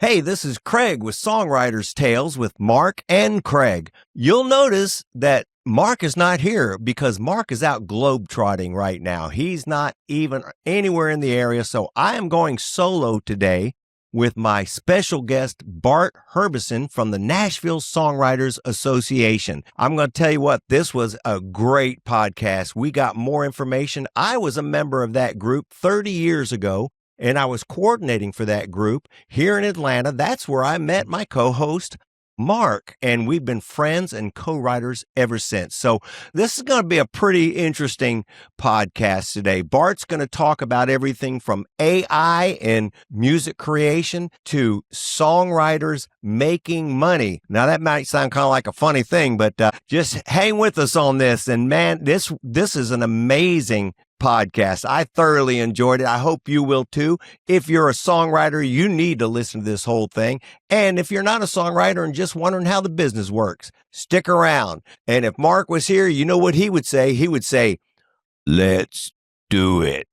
Hey, this is Craig with Songwriters Tales with Mark and Craig. You'll notice that Mark is not here because Mark is out globetrotting right now. He's not even anywhere in the area, so I am going solo today with my special guest, Bart Herbison from the Nashville Songwriters Association. I'm going to tell you what, this was a great podcast. We got more information. I was a member of that group 30 years ago, and I was coordinating for that group here in Atlanta. That's where I met my co-host, Mark, and we've been friends and co-writers ever since. So this is going to be a pretty interesting podcast today. Bart's going to talk about everything from AI and music creation to songwriters making money. Now, that might sound kind of like a funny thing, but just hang with us on this. And man, this is an amazing podcast. I thoroughly enjoyed it. I hope you will too. If you're a songwriter, you need to listen to this whole thing. And if you're not a songwriter and just wondering how the business works, stick around. And if Mark was here, you know what he would say? He would say, "Let's do it."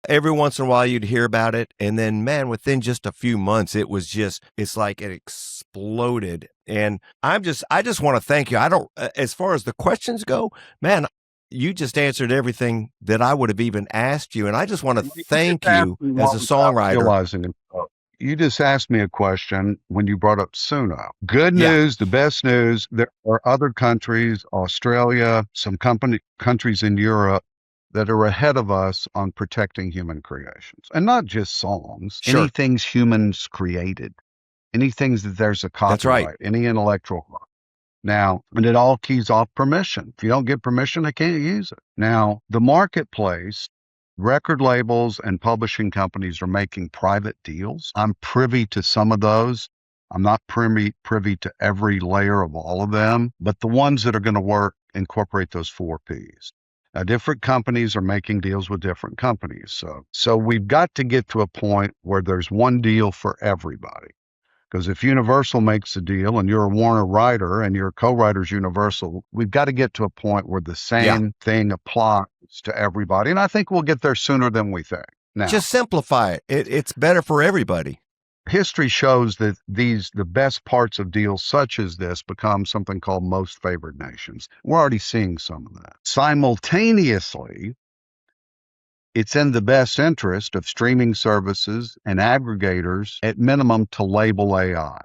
Every once in a while you'd hear about it. And then, man, within just a few months, it's like it exploded. And I just want to thank you. As far as the questions go, man, you just answered everything that I would have even asked you. And I just want to thank you as a songwriter. You just asked me a question when you brought up Suno. Good news, the best news. There are other countries, Australia, some countries in Europe, that are ahead of us on protecting human creations. And not just songs, anything humans created, anything that there's a copyright, that's right, any intellectual. Now, and it all keys off permission. If you don't get permission, I can't use it. Now, the marketplace, record labels and publishing companies are making private deals. I'm privy to some of those. I'm not privy to every layer of all of them, but the ones that are going to work incorporate those 4 Ps. Now, different companies are making deals with different companies. So we've got to get to a point where there's one deal for everybody. Because if Universal makes a deal and you're a Warner writer and your co-writer's Universal, we've got to get to a point where the same thing applies to everybody. And I think we'll get there sooner than we think. Now, just simplify it. It's better for everybody. History shows that the best parts of deals such as this become something called most favored nations. We're already seeing some of that. Simultaneously, it's in the best interest of streaming services and aggregators at minimum to label AI.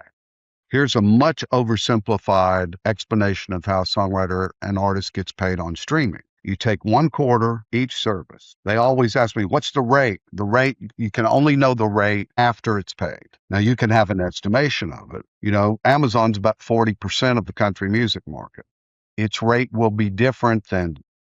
Here's a much oversimplified explanation of how a songwriter and artist gets paid on streaming. You take 1/4 each service. They always ask me, what's the rate? The rate, you can only know the rate after it's paid. Now, you can have an estimation of it. You know, Amazon's about 40% of the country music market. Its rate will be different than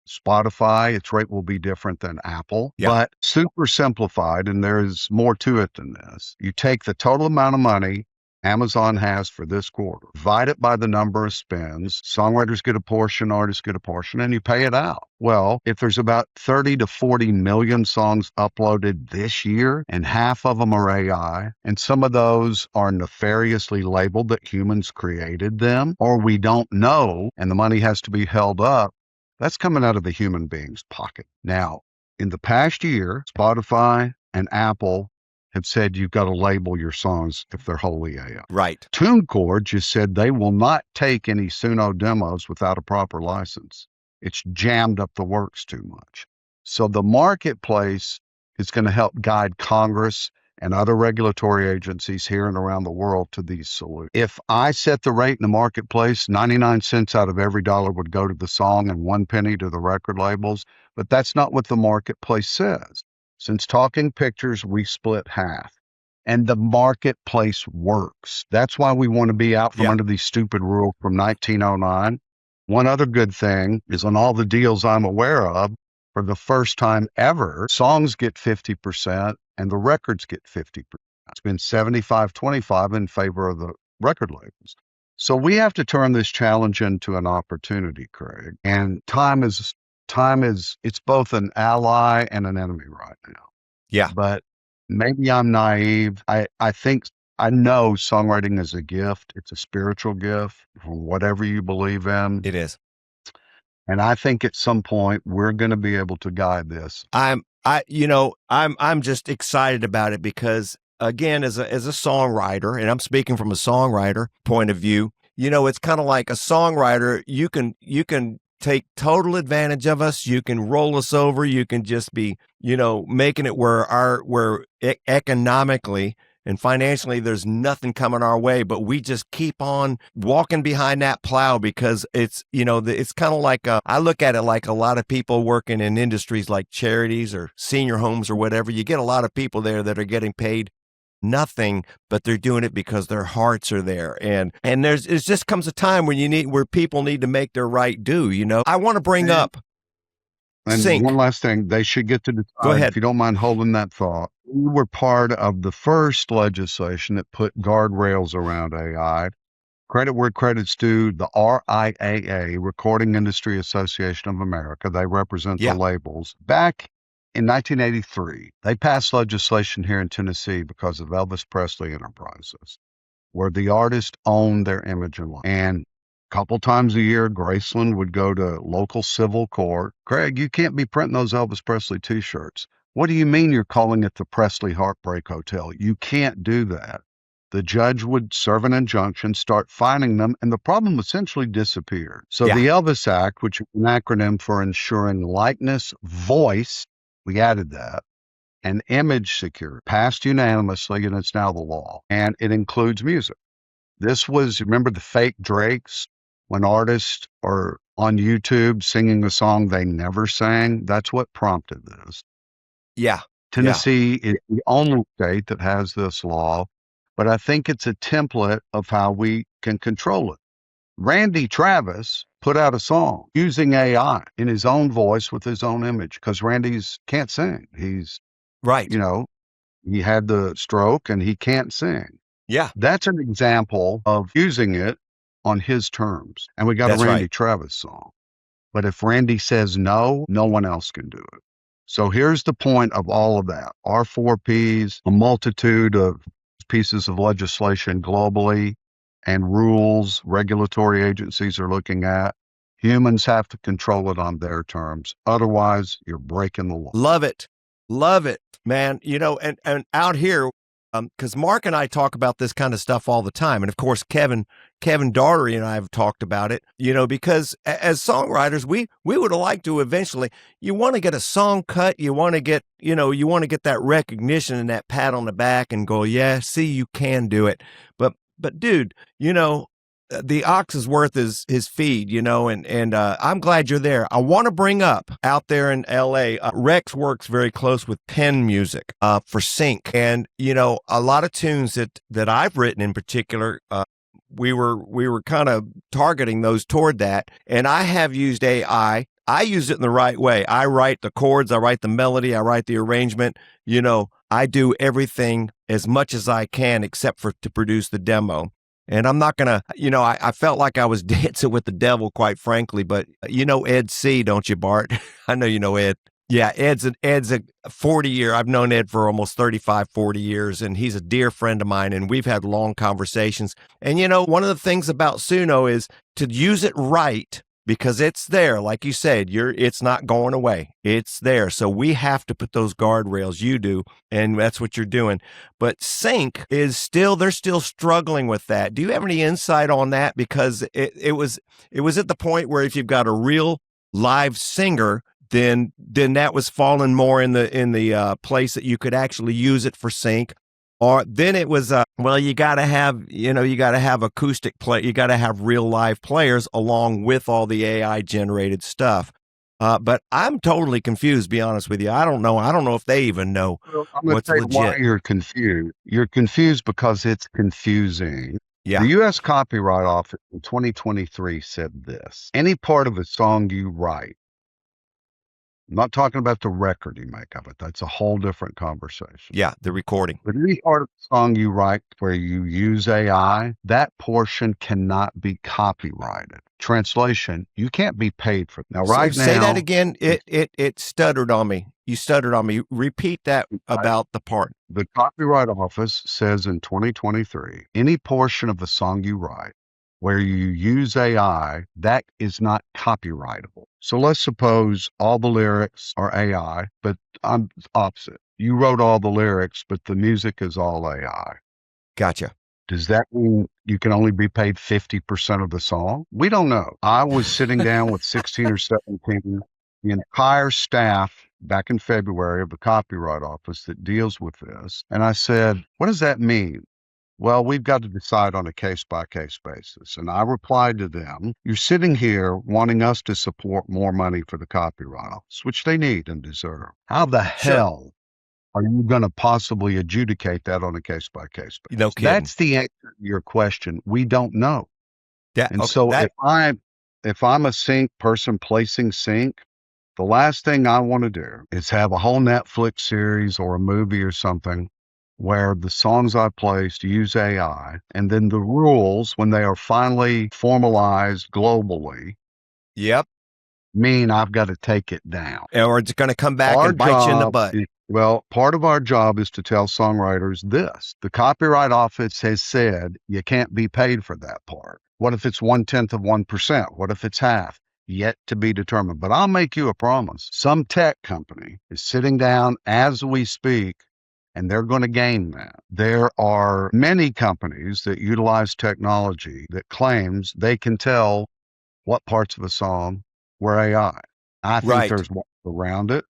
Spotify. Its rate will be different than Apple, but super simplified, and there's more to it than this. You take the total amount of money Amazon has for this quarter, divide it by the number of spins, songwriters get a portion, artists get a portion, and you pay it out. Well, if there's about 30 to 40 million songs uploaded this year, and half of them are AI, and some of those are nefariously labeled that humans created them, or we don't know, and the money has to be held up, that's coming out of the human being's pocket. Now, in the past year, Spotify and Apple have said you've got to label your songs if they're wholly AI. Right. TuneCore just said they will not take any Suno demos without a proper license. It's jammed up the works too much. So the marketplace is going to help guide Congress and other regulatory agencies here and around the world to these solutions. If I set the rate in the marketplace, 99 cents out of every dollar would go to the song and 1 penny to the record labels, but that's not what the marketplace says. Since Talking Pictures, we split half, and the marketplace works. That's why we want to be out from under these stupid rules from 1909. One other good thing is on all the deals I'm aware of, for the first time ever, songs get 50% and the records get 50%. It's been 75-25 in favor of the record labels. So we have to turn this challenge into an opportunity, Craig. And time is, it's both an ally and an enemy right now. Yeah. But maybe I'm naive. I think I know songwriting is a gift. It's a spiritual gift from whatever you believe in. It is. And I think at some point we're going to be able to guide this. I'm just excited about it because again, as a songwriter, and I'm speaking from a songwriter point of view, it's kind of like a songwriter. You can take total advantage of us. You can roll us over. You can just be, making it where economically and financially there's nothing coming our way, but we just keep on walking behind that plow because it's kind of like I look at it like a lot of people working in industries like charities or senior homes or whatever. You get a lot of people there that are getting paid nothing, but they're doing it because their hearts are there. And it just comes a time when where people need to make their right due. I want to bring up And one sync. last thing, they should get to Go decide, ahead. if you don't mind holding that thought. We were part of the first legislation that put guardrails around AI. Credit where credit's due, the RIAA, Recording Industry Association of America, they represent the Yeah. labels. Back in 1983, they passed legislation here in Tennessee because of Elvis Presley Enterprises, where the artist owned their image and life. And a couple times a year, Graceland would go to local civil court. Craig, you can't be printing those Elvis Presley t-shirts. What do you mean you're calling it the Presley Heartbreak Hotel? You can't do that. The judge would serve an injunction, start fining them, and the problem essentially disappeared. So Yeah. the Elvis Act, which is an acronym for ensuring likeness, voice, we added that, and image security, passed unanimously, and it's now the law. And it includes music. This was, remember the fake Drakes when artists are on YouTube singing a song they never sang? That's what prompted this. Yeah. Tennessee is the only state that has this law, but I think it's a template of how we can control it. Randy Travis put out a song using AI in his own voice with his own image because Randy's can't sing. He's, Right. he had the stroke and he can't sing. Yeah. That's an example of using it on his terms. And we got a That's Randy right. Travis song. But if Randy says no, no one else can do it. So here's the point of all of that. R4Ps, a multitude of pieces of legislation globally and rules regulatory agencies are looking at. Humans have to control it on their terms. Otherwise, you're breaking the law. Love it. Love it, man. And out here, because Mark and I talk about this kind of stuff all the time. And of course, Kevin Daugherty and I have talked about it, because as songwriters, we would like to eventually, you want to get a song cut. You want to get, you want to get that recognition and that pat on the back and go, yeah, see, you can do it. But dude, the ox is worth his feed, and I'm glad you're there. I want to bring up out there in LA, Rex works very close with Pen Music for sync. And, a lot of tunes that I've written in particular, we were kind of targeting those toward that. And I have used AI. I use it in the right way. I write the chords, I write the melody, I write the arrangement. I do everything as much as I can except for to produce the demo. And I'm not going to, I felt like I was dancing with the devil, quite frankly, but Ed C., don't you, Bart? I know you know Ed. Yeah, Ed's a 40-year. I've known Ed for almost 35, 40 years, and he's a dear friend of mine, and we've had long conversations. And, one of the things about Suno is to use it right, because it's there. Like you said, it's not going away. It's there. So we have to put those guardrails. You do. And that's what you're doing. But sync they're still struggling with that. Do you have any insight on that? Because it was at the point where if you've got a real live singer, then that was falling more in the place that you could actually use it for sync. Or then it was, you got to have acoustic play. You got to have real live players along with all the AI generated stuff. But I'm totally confused, to be honest with you. I don't know. I don't know if they even know I'm going to what's tell you why legit. you're confused. You're confused because it's confusing. Yeah. The U.S. Copyright Office in 2023 said this: any part of a song you write I'm not talking about the record you make of it. That's a whole different conversation. Yeah, the recording. But any part of the song you write where you use AI, that portion cannot be copyrighted. Translation, you can't be paid for it. Now, right now. Say that again. It stuttered on me. You stuttered on me. Repeat that about the part. The Copyright Office says in 2023, any portion of the song you write where you use AI, that is not copyrightable. So let's suppose all the lyrics are AI, but I'm opposite. You wrote all the lyrics, but the music is all AI. Gotcha. Does that mean you can only be paid 50% of the song? We don't know. I was sitting down with 16 or 17, the entire staff back in February of the Copyright Office that deals with this. And I said, what does that mean? Well, we've got to decide on a case-by-case basis. And I replied to them, you're sitting here wanting us to support more money for the Copyright Office, which they need and deserve. How the hell are you going to possibly adjudicate that on a case-by-case basis? No kidding. That's the answer to your question. We don't know. Yeah, and so if I'm a sync person placing sync, the last thing I want to do is have a whole Netflix series or a movie or something where the songs I placed use AI, and then the rules, when they are finally formalized globally, mean I've got to take it down. Or it's going to come back and bite you in the butt. Well, part of our job is to tell songwriters this. The Copyright Office has said you can't be paid for that part. What if it's 1/10 of 1%? What if it's half? Yet to be determined. But I'll make you a promise. Some tech company is sitting down as we speak, and they're going to gain that. There are many companies that utilize technology that claims they can tell what parts of a song were AI. I think there's ways around it.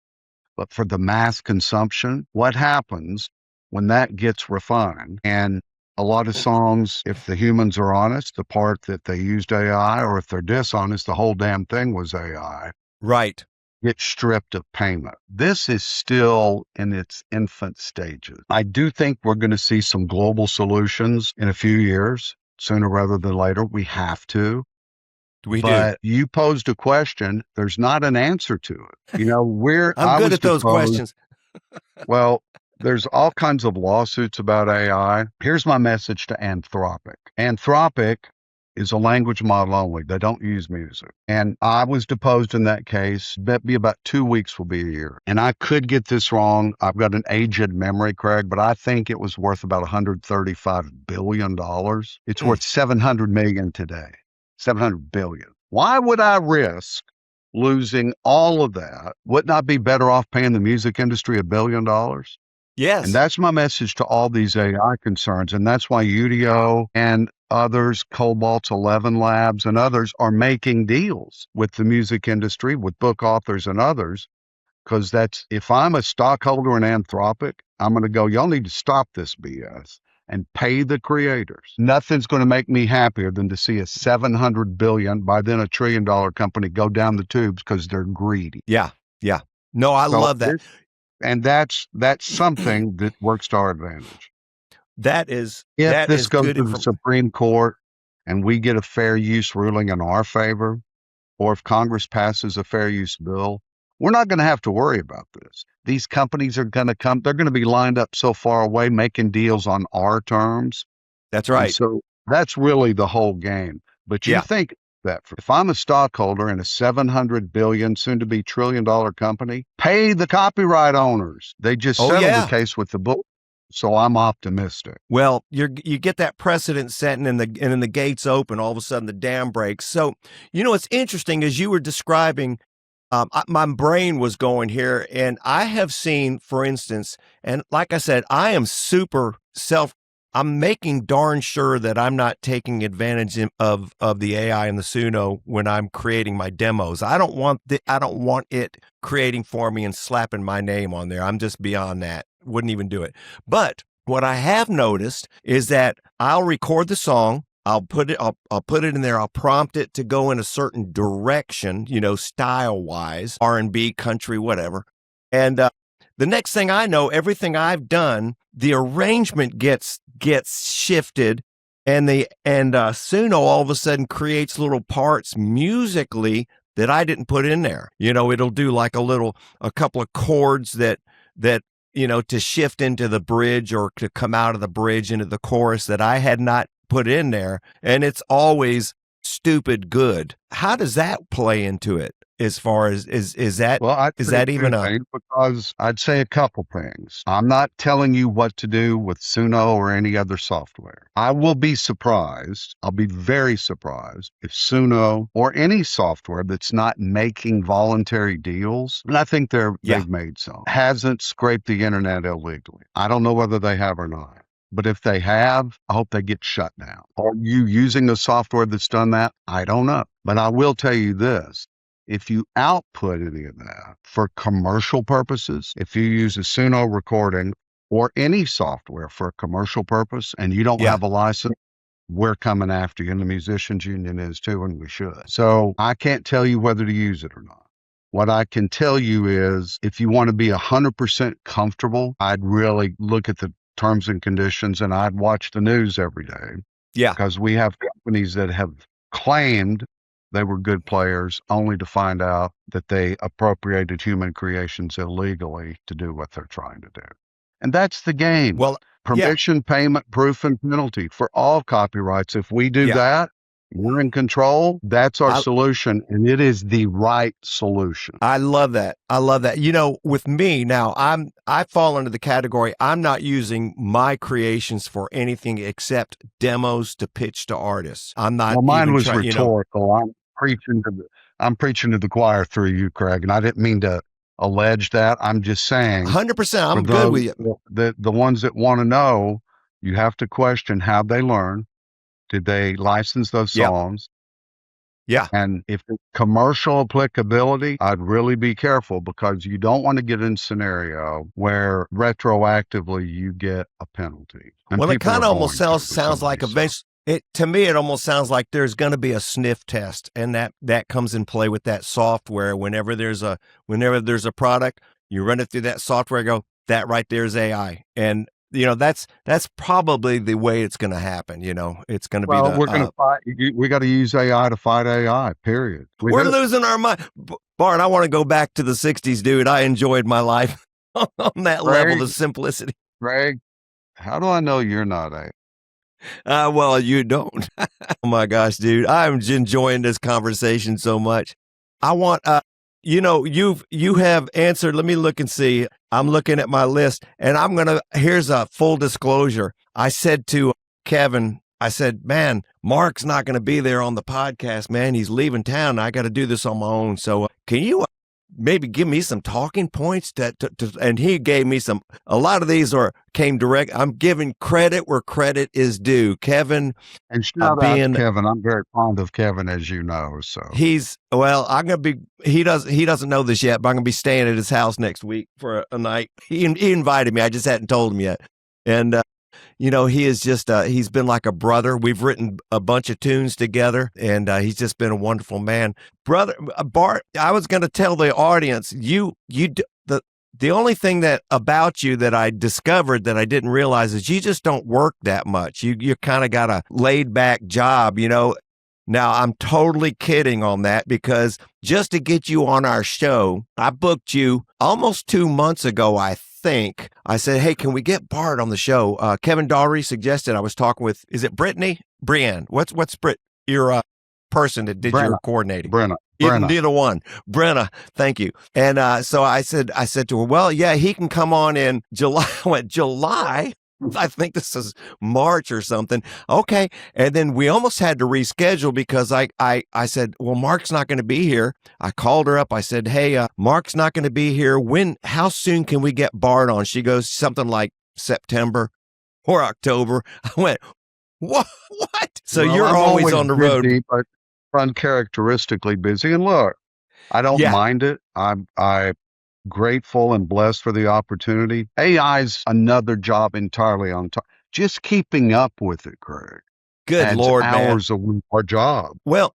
But for the mass consumption, what happens when that gets refined? And a lot of songs, if the humans are honest, the part that they used AI, or if they're dishonest, the whole damn thing was AI. Right. Get stripped of payment. This is still in its infant stages. I do think we're going to see some global solutions in a few years, sooner rather than later. We have to. But you posed a question. There's not an answer to it. You know, I'm good at those questions. Well, there's all kinds of lawsuits about AI. Here's my message to Anthropic. Anthropic is a language model only. They don't use music. And I was deposed in that case. Maybe about 2 weeks will be a year. And I could get this wrong. I've got an aged memory, Craig, but I think it was worth about $135 billion. It's worth $700 million today. 700 billion. Why would I risk losing all of that? Wouldn't I be better off paying the music industry $1 billion? Yes. And that's my message to all these AI concerns. And that's why UDO and others, Cobalt 11 Labs and others are making deals with the music industry, with book authors and others. Because that's, if I'm a stockholder in Anthropic, I'm going to go, y'all need to stop this BS and pay the creators. Nothing's going to make me happier than to see a $700 billion, by then $1 trillion company go down the tubes because they're greedy. Yeah. No, I love that. And that's something that works to our advantage. If this goes to the Supreme Court and we get a fair use ruling in our favor, or if Congress passes a fair use bill, we're not going to have to worry about this. These companies are going to come. They're going to be lined up so far away making deals on our terms. That's right. And so that's really the whole game. But you think that if I'm a stockholder in a $700 billion, soon to be $1 trillion company, pay the copyright owners. They just settled the case with the book. So I'm optimistic. Well, you get that precedent setting and the gates open, all of a sudden the dam breaks. So, it's interesting as you were describing, my brain was going here, and I have seen, for instance, and like I said, I am super I'm making darn sure that I'm not taking advantage of the AI and the Suno when I'm creating my demos. I don't want it creating for me and slapping my name on there. I'm just beyond that. Wouldn't even do it. But what I have noticed is that I'll record the song. I'll put it in there. I'll prompt it to go in a certain direction, style wise, R&B, country, whatever. And the next thing I know, everything I've done, the arrangement gets shifted, and Suno all of a sudden creates little parts musically that I didn't put in there. It'll do like a couple of chords that to shift into the bridge or to come out of the bridge into the chorus that I had not put in there. And it's always stupid good. How does that play into it? As far as is that even a because I'd say a couple things. I'm not telling you what to do with Suno or any other software. I will be surprised. I'll be very surprised if Suno or any software that's not making voluntary deals, and I think they've made some, hasn't scraped the internet illegally. I don't know whether they have or not. But if they have, I hope they get shut down. Are you using a software that's done that? I don't know. But I will tell you this. If you output any of that for commercial purposes, if you use a Suno recording or any software for a commercial purpose and you don't have a license, we're coming after you, and the musicians union is too, and we should. So I can't tell you whether to use it or not. What I can tell you is if you want to be 100% comfortable, I'd really look at the terms and conditions, and I'd watch the news every day. Yeah. Because we have companies that have claimed they were good players only to find out that they appropriated human creations illegally to do what they're trying to do. And that's the game. Well, permission, payment, proof, and penalty for all copyrights. If we do that, we're in control. That's our solution, and it is the right solution. I love that. With me now, I fall into the category. I'm not using my creations for anything except demos to pitch to artists. I'm not. Well, mine was rhetorical. I'm preaching to the choir through you, Craig, and I didn't mean to allege that. I'm just saying. 100%. I'm good with you. The ones that want to know, you have to question how they learn. Did they license those songs? Yeah. And if it's commercial applicability, I'd really be careful because you don't want to get in a scenario where retroactively you get a penalty. Well, it kind of almost sounds like to me, it almost sounds like there's going to be a sniff test, and that comes in play with that software. Whenever there's a product, you run it through that software, go, that right there is AI. And that's probably the way it's going to happen. It's going to be. We're going to fight. We got to use AI to fight AI. Period. We're losing our mind, Bart. I want to go back to the '60s, dude. I enjoyed my life on that level of simplicity. Greg, how do I know you're not AI? Well, you don't. Oh my gosh, dude, I'm enjoying this conversation so much. I want. You have answered. Let me look and see. I'm looking at my list, and here's a full disclosure. I said to Kevin, I said, man, Mark's not going to be there on the podcast, man. He's leaving town. I got to do this on my own. So can you maybe give me some talking points and he gave me a lot of these came direct. I'm giving credit where credit is due. Kevin. And shout out to Kevin. I'm very fond of Kevin, as you know. So he doesn't know this yet, but I'm going to be staying at his house next week for a night. He invited me. I just hadn't told him yet. And, he is just, he's been like a brother. We've written a bunch of tunes together, and he's just been a wonderful man. Brother, Bart, I was going to tell the audience, the only thing about you that I discovered that I didn't realize is you just don't work that much. You kind of got a laid back job, Now, I'm totally kidding on that because just to get you on our show, I booked you almost 2 months ago, I think. I said, hey, can we get Bart on the show? Kevin Daugherty suggested. I was talking with, is it Brienne? What's Brit? Your person that did your coordinating. Brenna. Neither one. Brenna, thank you. And so I said to her, well, yeah, he can come on in July. I went, July? I think this is March or something. Okay. And then we almost had to reschedule because I said, well, Mark's not going to be here. I called her up. I said, hey, Mark's not going to be here. How soon can we get Bart on? She goes, something like September or October. I went, what? So you're always on the road. Busy, but uncharacteristically busy. And look, I don't mind it. I'm grateful and blessed for the opportunity. AI's another job entirely on top. Just keeping up with it, Craig. Good Lord, man. Hours a week or job. Well,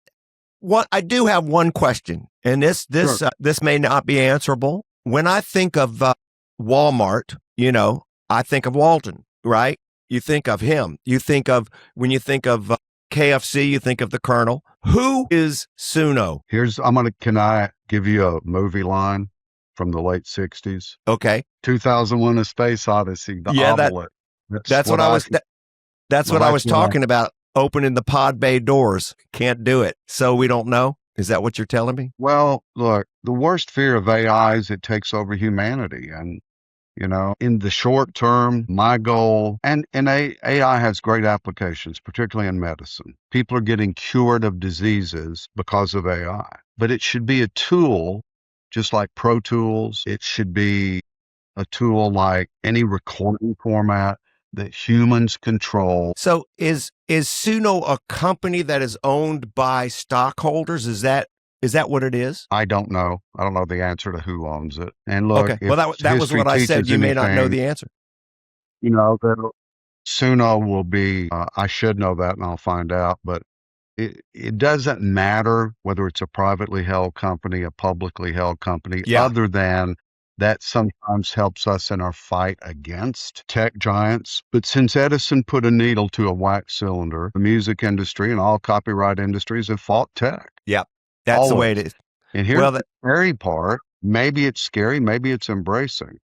I do have one question, and this may not be answerable. When I think of Walmart, I think of Walton, right? You think of him. When you think of KFC, you think of the Colonel. Who is Suno? Can I give you a movie line from the late 60s? Okay. 2001: A Space Odyssey, the Yeah, obelisk. that's what that's what I was talking about. Opening the pod bay doors. Can't do it. So we don't know. Is that what you're telling me? Well, look, the worst fear of AI is it takes over humanity. And, in the short term, my goal, and AI has great applications, particularly in medicine. People are getting cured of diseases because of AI. But it should be a tool, just like Pro Tools. It should be a tool like any recording format that humans control. So is Suno a company that is owned by stockholders? Is that what it is? I don't know. I don't know the answer to who owns it. And look, Okay. Well, that was what I said. You may not know the answer. That Suno will be, I should know that and I'll find out, but it doesn't matter whether it's a privately held company, a publicly held company, other than that sometimes helps us in our fight against tech giants. But since Edison put a needle to a wax cylinder, the music industry and all copyright industries have fought tech. Yep. That's the way it is. And here's the scary part. Maybe it's scary, maybe it's embracing.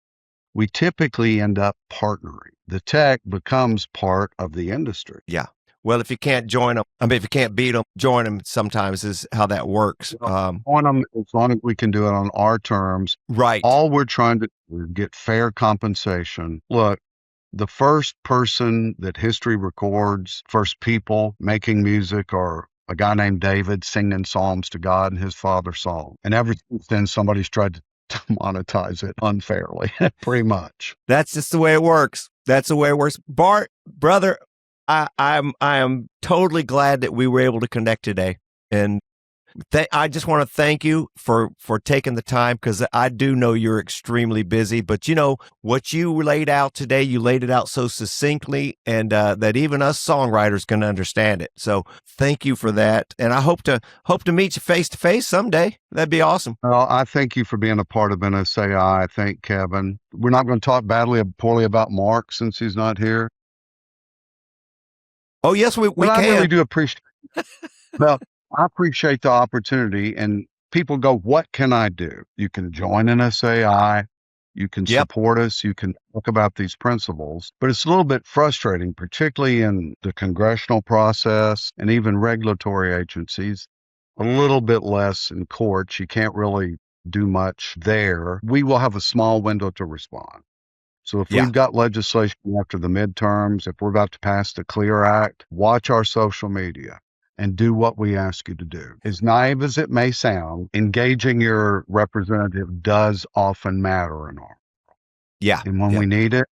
We typically end up partnering. The tech becomes part of the industry. Yeah. Well, if you can't join them, if you can't beat them, join them sometimes is how that works. On them, as long as we can do it on our terms. Right. All we're trying to do is get fair compensation. Look, the first person that history records, first people making music are a guy named David singing psalms to God and his father song. And ever since then, somebody's tried to monetize it unfairly, pretty much. That's just the way it works. That's the way it works. Bart, brother, I am totally glad that we were able to connect today. And I just want to thank you for taking the time, because I do know you're extremely busy, but what you laid out today, you laid it out so succinctly, and that even us songwriters can understand it. So thank you for that. And I hope to meet you face to face someday. That'd be awesome. Well, I thank you for being a part of NSAI. I thank Kevin. We're not going to talk poorly about Mark since he's not here. Oh, yes, we can. I really do appreciate Well, I appreciate the opportunity, and people go, what can I do? You can join NSAI, you can support us, you can talk about these principles, but it's a little bit frustrating, particularly in the congressional process and even regulatory agencies, a little bit less in courts. You can't really do much there. We will have a small window to respond. So if we've got legislation after the midterms, if we're about to pass the CLEAR Act, watch our social media and do what we ask you to do. As naive as it may sound, engaging your representative does often matter in our world. Yeah. And when we need it,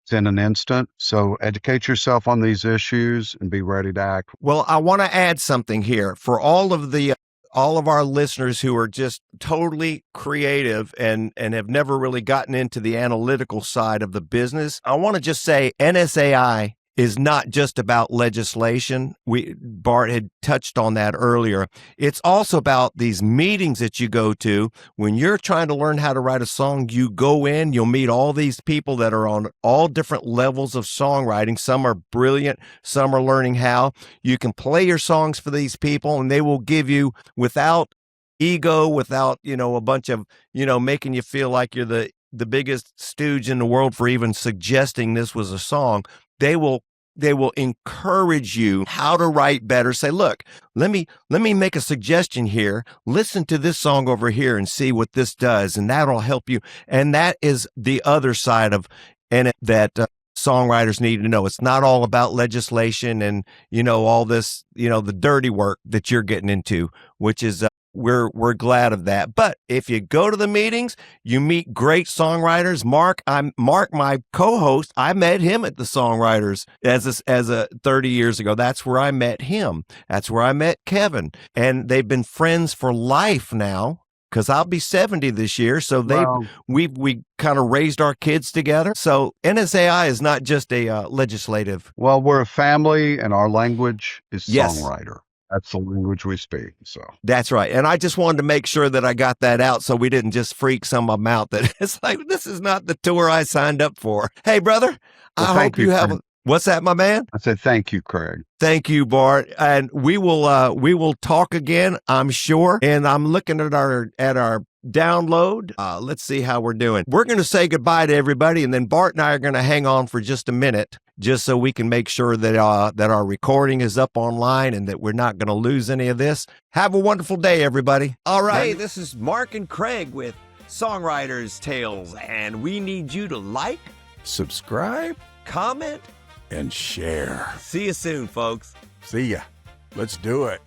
it's in an instant. So educate yourself on these issues and be ready to act. Well, I want to add something here for all of our listeners who are just totally creative and have never really gotten into the analytical side of the business. I want to just say NSAI is not just about legislation. Bart had touched on that earlier. It's also about these meetings that you go to. When you're trying to learn how to write a song, you go in, you'll meet all these people that are on all different levels of songwriting. Some are brilliant, some are learning how. You can play your songs for these people, and they will give you, without ego, without, a bunch of, making you feel like you're the biggest stooge in the world for even suggesting this was a song. They will encourage you how to write better. Say, look, let me make a suggestion here. Listen to this song over here and see what this does, and that'll help you. And that is the other side of that songwriters need to know. It's not all about legislation and all this the dirty work that you're getting into, which is we're glad of that. But if you go to the meetings, you meet great songwriters. Mark, my co-host, I met him at the Songwriters as a 30 years ago. That's where I met him. That's where I met Kevin. And they've been friends for life now, because I'll be 70 this year. So we kind of raised our kids together. So NSAI is not just a legislative. Well, we're a family, and our language is songwriter. That's the language we speak. So that's right. And I just wanted to make sure that I got that out, so we didn't just freak some of them out that it's like, this is not the tour I signed up for. Hey, brother, I hope you have What's that, my man? I said, thank you, Craig. Thank you, Bart. And we will talk again, I'm sure. And I'm looking at our download. Let's see how we're doing. We're going to say goodbye to everybody, and then Bart and I are going to hang on for just a minute, just so we can make sure that our recording is up online and that we're not going to lose any of this. Have a wonderful day, everybody. All right. Hey, this is Mark and Craig with Songwriters Tales, and we need you to like, subscribe, comment, and share. See you soon, folks. See ya. Let's do it.